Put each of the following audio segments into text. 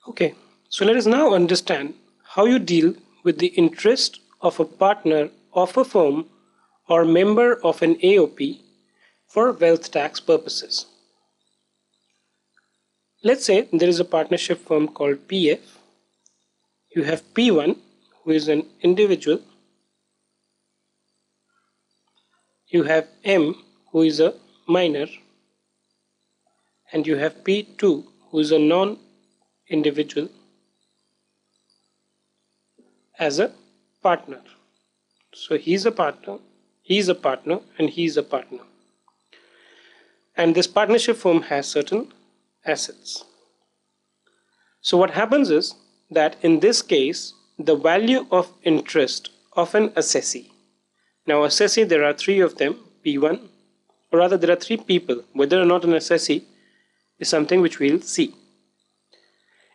Okay, so let us now understand how you deal with the interest of a partner of a firm or member of an AOP for wealth tax purposes. Let's say there is a partnership firm called PF. You have P1, who is an individual. You have M, who is a minor. And you have P2, who is a non-individual, as a partner. So he's a partner, he's a partner, and he's a partner. And this partnership firm has certain assets. So what happens is that in this case, the value of interest of an assessee. Now assessee, there are three of them, P1, or rather there are three people. Whether or not an assessee is something which we'll see.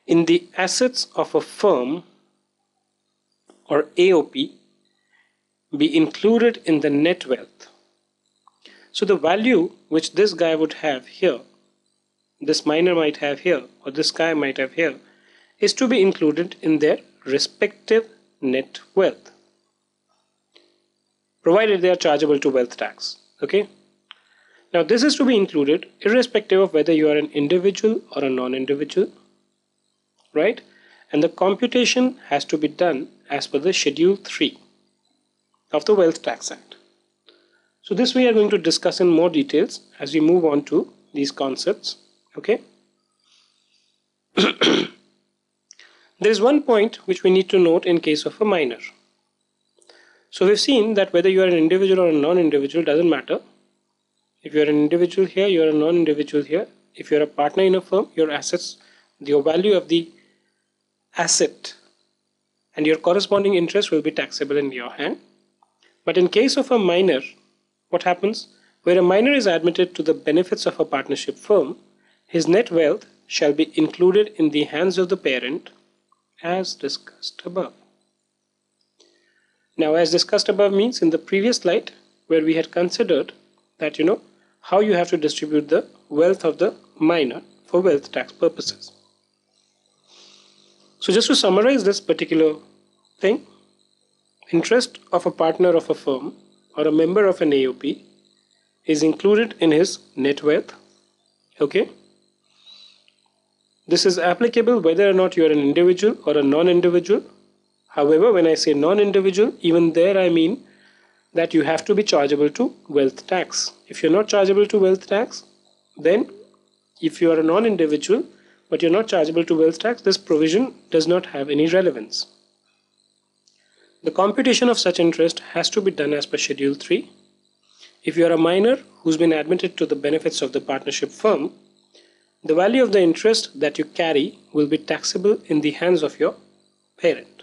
In the assets of a firm or AOP be included in the net wealth. So the value which this guy would have here, this minor might have here, or this guy might have here, is to be included in their respective net wealth, provided they are chargeable to wealth tax. Okay. Now this is to be included irrespective of whether you are an individual or a non-individual, right? And the computation has to be done as per the Schedule 3 of the Wealth Tax Act. So this we are going to discuss in more details as we move on to these concepts. Okay. There is one point which we need to note in case of a minor. So we've seen that whether you are an individual or a non-individual doesn't matter. If you are an individual here, you are a non-individual here. If you are a partner in a firm, your assets, the value of the asset and your corresponding interest will be taxable in your hand. But in case of a minor, what happens? Where a minor is admitted to the benefits of a partnership firm, his net wealth shall be included in the hands of the parent as discussed above. Now, as discussed above means in the previous slide where we had considered that how you have to distribute the wealth of the minor for wealth tax purposes. So just to summarize this particular thing, interest of a partner of a firm or a member of an AOP is included in his net wealth. Okay. This is applicable whether or not you are an individual or a non-individual. However, when I say non-individual, even there I mean that you have to be chargeable to wealth tax. If you're not chargeable to wealth tax, then if you are a non-individual but you're not chargeable to wealth tax, this provision does not have any relevance. The computation of such interest has to be done as per Schedule 3. If you are a minor who's been admitted to the benefits of the partnership firm, the value of the interest that you carry will be taxable in the hands of your parent.